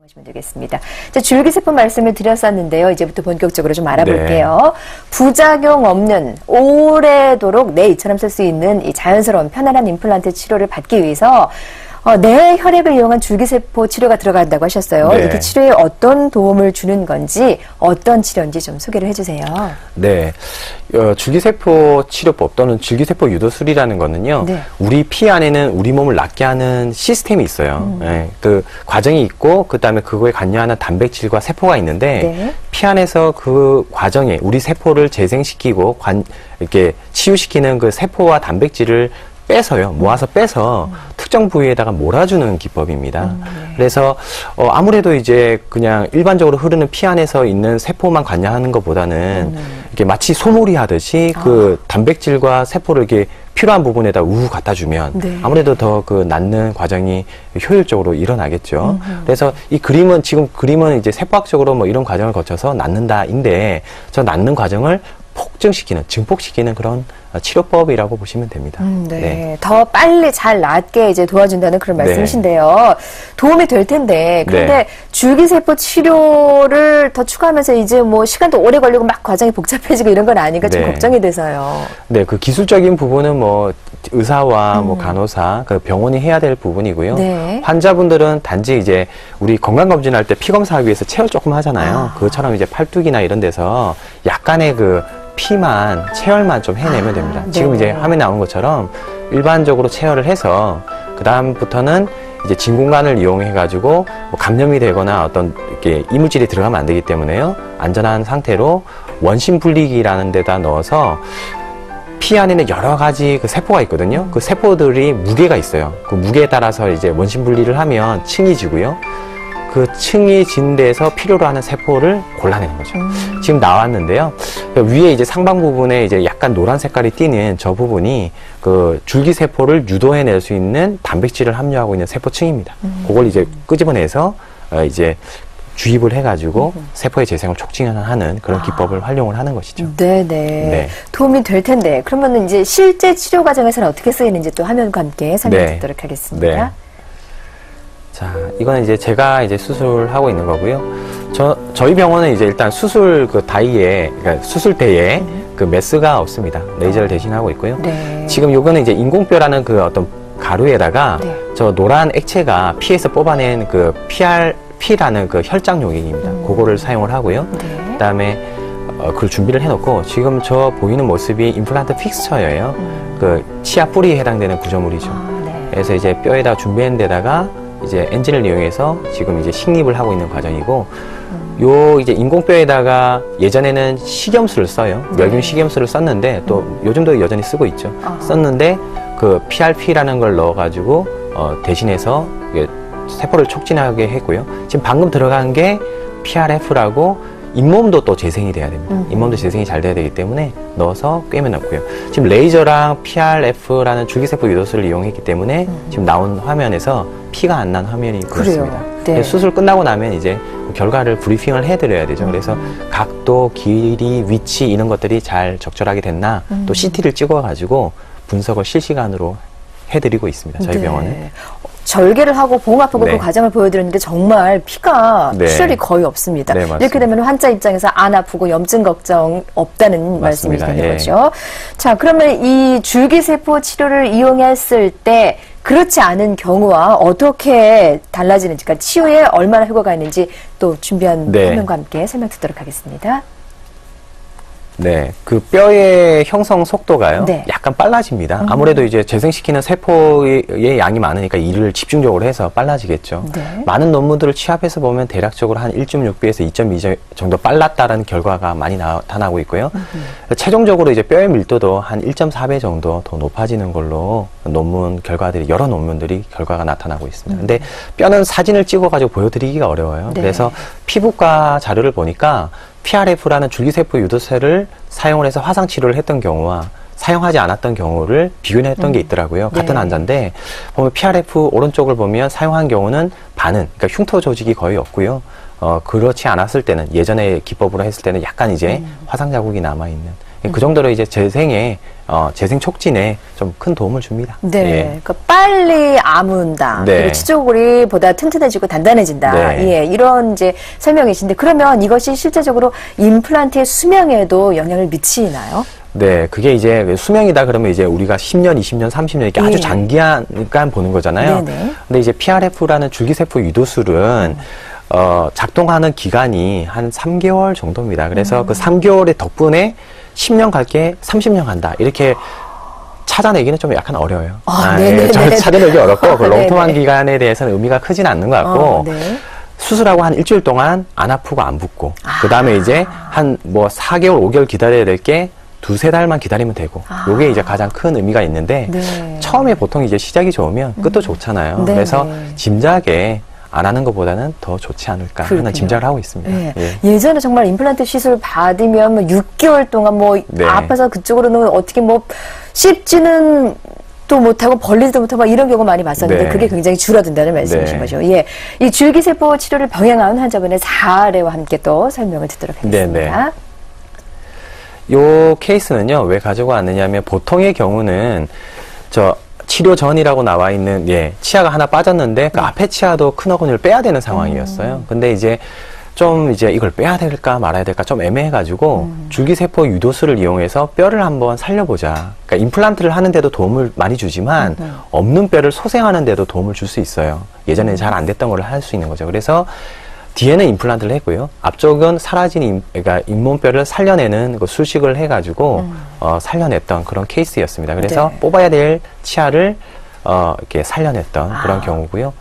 하시면 되겠습니다. 자, 줄기세포 말씀을 드렸었는데요. 이제부터 본격적으로 좀 알아볼게요. 네. 부작용 없는 오래도록 내 이처럼 쓸 수 있는 이 자연스러운 편안한 임플란트 치료를 받기 위해서 내 혈액을 이용한 줄기세포 치료가 들어간다고 하셨어요. 네. 이렇게 치료에 어떤 도움을 주는 건지 어떤 치료인지 좀 소개를 해주세요. 네, 줄기세포 치료법 또는 줄기세포 유도술이라는 거는요. 네. 우리 피 안에는 우리 몸을 낫게 하는 시스템이 있어요. 네, 그 과정이 있고 그다음에 그거에 관여하는 단백질과 세포가 있는데 네. 피 안에서 그 과정에 우리 세포를 재생시키고 이렇게 치유시키는 그 세포와 단백질을 빼서요. 모아서 빼서 특정 부위에다가 몰아주는 기법입니다. 네. 그래서 아무래도 이제 그냥 일반적으로 흐르는 피 안에서 있는 세포만 관여하는 것보다는 이렇게 마치 소몰이 하듯이 그 단백질과 세포를 이렇게 필요한 부분에다 우후 갖다 주면 네. 아무래도 더 그 낫는 과정이 효율적으로 일어나겠죠. 그래서 이 그림은 지금 그림은 이제 세포학적으로 뭐 이런 과정을 거쳐서 낫는다인데 저 낫는 과정을 폭증시키는, 증폭시키는 그런 치료법이라고 보시면 됩니다. 네. 네. 더 빨리 잘 낫게 이제 도와준다는 그런 말씀이신데요. 네. 도움이 될 텐데, 그런데 네. 줄기세포 치료를 더 추가하면서 이제 뭐 시간도 오래 걸리고 막 과정이 복잡해지고 이런 건 아닌가 좀 네. 걱정이 돼서요. 네, 그 기술적인 부분은 뭐 의사와 뭐 간호사, 그 병원이 해야 될 부분이고요. 네. 환자분들은 단지 이제 우리 건강검진할 때 피 검사하기 위해서 체열 조금 하잖아요. 그것처럼 이제 팔뚝이나 이런 데서 약간의 그 피만, 체열만 좀 해내면 됩니다. 네. 지금 이제 화면에 나온 것처럼 일반적으로 체열을 해서 그 다음부터는 이제 진공관을 이용해가지고 뭐 감염이 되거나 어떤 이렇게 이물질이 들어가면 안 되기 때문에요. 안전한 상태로 원심 분리기라는 데다 넣어서 피 안에는 여러 가지 그 세포가 있거든요. 그 세포들이 무게가 있어요. 그 무게에 따라서 이제 원심 분리를 하면 층이 지고요. 그 층이 진 데서 필요로 하는 세포를 골라내는 거죠. 지금 나왔는데요. 위에 이제 상방 부분에 이제 약간 노란 색깔이 띄는 저 부분이 그 줄기세포를 유도해낼 수 있는 단백질을 함유하고 있는 세포층입니다. 그걸 이제 끄집어내서 이제 주입을 해가지고 세포의 재생을 촉진하는 그런 기법을 활용을 하는 것이죠. 네네. 네. 도움이 될 텐데, 그러면 이제 실제 치료 과정에서는 어떻게 쓰이는지 또 화면과 함께 설명해 네. 드리도록 하겠습니다. 네. 자, 이거는 이제 제가 이제 수술하고 있는 거고요. 저희 병원은 이제 일단 수술 그 다이에, 그러니까 수술대에 그 메스가 없습니다. 레이저를 대신하고 있고요. 네. 지금 요거는 이제 인공뼈라는 그 어떤 가루에다가 네. 저 노란 액체가 피에서 뽑아낸 그 PRP라는 그 혈장 용액입니다. 그거를 사용을 하고요. 네. 그다음에 그걸 준비를 해놓고 지금 저 보이는 모습이 임플란트 픽스처예요. 그 치아 뿌리에 해당되는 구조물이죠. 네. 그래서 이제 뼈에다 준비한 데다가 이제 엔진을 이용해서 지금 이제 식립을 하고 있는 과정이고, 요 이제 인공뼈에다가 예전에는 식염수를 써요. 멸균 식염수를 썼는데 또 요즘도 여전히 쓰고 있죠. 썼는데 그 PRP라는 걸 넣어가지고 대신해서 이게 세포를 촉진하게 했고요. 지금 방금 들어간 게 PRF라고 잇몸도 또 재생이 돼야 됩니다. 잇몸도 재생이 잘 돼야 되기 때문에 넣어서 꿰매 넣고요. 지금 레이저랑 PRF라는 줄기세포 유도술을 이용했기 때문에 지금 나온 화면에서 피가 안 난 화면이 보였습니다. 네. 수술 끝나고 나면 이제 결과를 브리핑을 해드려야 되죠. 그래서 각도, 길이, 위치 이런 것들이 잘 적절하게 됐나 또 CT를 찍어가지고 분석을 실시간으로 해드리고 있습니다. 저희 네. 병원은. 절개를 하고 봉합하고 네. 그 과정을 보여드렸는데 정말 피가 네. 출혈이 거의 없습니다. 네, 맞습니다. 이렇게 되면 환자 입장에서 안 아프고 염증 걱정 없다는 말씀이 맞습니다. 되는 예. 거죠. 자, 그러면 이 줄기세포 치료를 이용했을 때 그렇지 않은 경우와 어떻게 달라지는지, 그러니까 치유에 얼마나 효과가 있는지 또 준비한 네. 화면과 함께 설명 듣도록 하겠습니다. 네, 그 뼈의 형성 속도가요. 네. 약간 빨라집니다. 아무래도 이제 재생시키는 세포의 양이 많으니까 일을 집중적으로 해서 빨라지겠죠. 네. 많은 논문들을 취합해서 보면 대략적으로 한 1.6배에서 2.2 정도 빨랐다는 결과가 많이 나타나고 있고요. 최종적으로 이제 뼈의 밀도도 한 1.4배 정도 더 높아지는 걸로 논문 결과들이, 여러 논문들이 결과가 나타나고 있습니다. 근데 뼈는 사진을 찍어가지고 보여드리기가 어려워요. 네. 그래서 피부과 자료를 보니까 PRF라는 줄기세포 유도체를 사용을 해서 화상치료를 했던 경우와 사용하지 않았던 경우를 비교했던 게 있더라고요. 같은 네. 환자인데 보면 PRF 오른쪽을 보면 사용한 경우는 반은, 그러니까 흉터 조직이 거의 없고요. 그렇지 않았을 때는, 예전에 기법으로 했을 때는 약간 이제 화상 자국이 남아있는 그 정도로 이제 재생 촉진에 좀 큰 도움을 줍니다. 네. 예. 그러니까 빨리 아문다. 네. 그리고 치조골이 보다 튼튼해지고 단단해진다. 네. 예. 이런 이제 설명이신데 그러면 이것이 실제적으로 임플란트의 수명에도 영향을 미치나요? 네, 그게 이제 수명이다 그러면 이제 우리가 10년, 20년, 30년 이렇게 아주 예. 장기간 보는 거잖아요. 네네. 근데 이제 PRF라는 줄기세포 유도술은 작동하는 기간이 한 3개월 정도입니다. 그래서 그 3개월의 덕분에 10년 갈게 30년 간다. 이렇게 찾아내기는 좀 약간 어려워요. 네네네. 찾아내기 어렵고 그 롱통한 네네. 기간에 대해서는 의미가 크지는 않는 것 같고 네. 수술하고 한 일주일 동안 안 아프고 안 붓고 그 다음에 이제 한 뭐 4개월, 5개월 기다려야 될 게 두세 달만 기다리면 되고 요게 이제 가장 큰 의미가 있는데 네. 처음에 보통 이제 시작이 좋으면 끝도 좋잖아요. 네네. 그래서 짐작에 안 하는 것보다는 더 좋지 않을까 그렇군요. 하는 짐작을 하고 있습니다. 네. 예. 예전에 정말 임플란트 시술 받으면 뭐 6개월 동안 뭐 네. 아파서 그쪽으로는 어떻게 뭐 씹지는 또 못하고 벌리지도 못하고 막 이런 경우 많이 봤었는데 네. 그게 굉장히 줄어든다는 말씀이신 네. 거죠. 예. 이 줄기세포 치료를 병행한 환자분의 사례와 함께 또 설명을 듣도록 하겠습니다. 네. 요 케이스는요, 왜 가지고 왔느냐면 보통의 경우는 치료 전이라고 나와 있는 치아가 하나 빠졌는데 그 앞에 치아도 큰 어금니를 빼야 되는 상황이었어요. 근데 이제 좀 이제 이걸 빼야 될까 말아야 될까 좀 애매해가지고 줄기세포 유도술을 이용해서 뼈를 한번 살려보자. 그러니까 임플란트를 하는데도 도움을 많이 주지만 없는 뼈를 소생하는데도 도움을 줄 수 있어요. 예전에 잘 안 됐던 걸 할 수 있는 거죠. 그래서 뒤에는 임플란트를 했고요. 앞쪽은 사라진 그러니까 잇몸뼈를 살려내는 그 수식을 해가지고 살려냈던 그런 케이스였습니다. 그래서 네. 뽑아야 될 치아를 이렇게 살려냈던 그런 경우고요.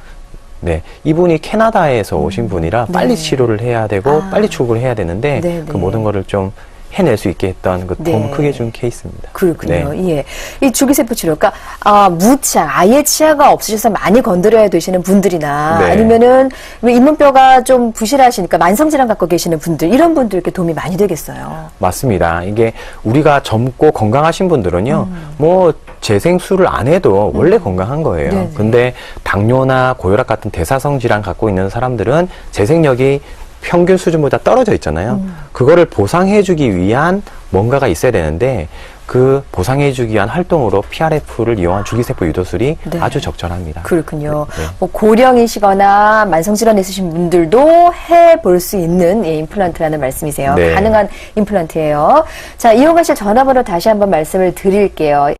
네, 이분이 캐나다에서 오신 분이라 빨리 치료를 해야 되고 빨리 출국을 해야 되는데 네, 그 네. 모든 거를 좀 해낼 수 있게 했던 그 도움을 네. 크게 준 케이스입니다. 그렇군요. 네. 예. 이 줄기세포 치료, 그러니까, 무치아, 아예 치아가 없으셔서 많이 건드려야 되시는 분들이나 네. 아니면은 왜 잇몸뼈가 좀 부실하시니까 만성질환 갖고 계시는 분들, 이런 분들께 도움이 많이 되겠어요. 맞습니다. 이게 우리가 젊고 건강하신 분들은요, 뭐 재생술을 안 해도 원래 건강한 거예요. 네네. 근데 당뇨나 고혈압 같은 대사성 질환 갖고 있는 사람들은 재생력이 평균 수준보다 떨어져 있잖아요. 그거를 보상해주기 위한 뭔가가 있어야 되는데 그 보상해주기 위한 활동으로 PRF를 이용한 줄기세포 유도술이 네. 아주 적절합니다. 그렇군요. 네. 뭐 고령이시거나 만성질환 있으신 분들도 해볼 수 있는 임플란트라는 말씀이세요. 네. 가능한 임플란트예요. 자, 이용하실 전화번호 다시 한번 말씀을 드릴게요.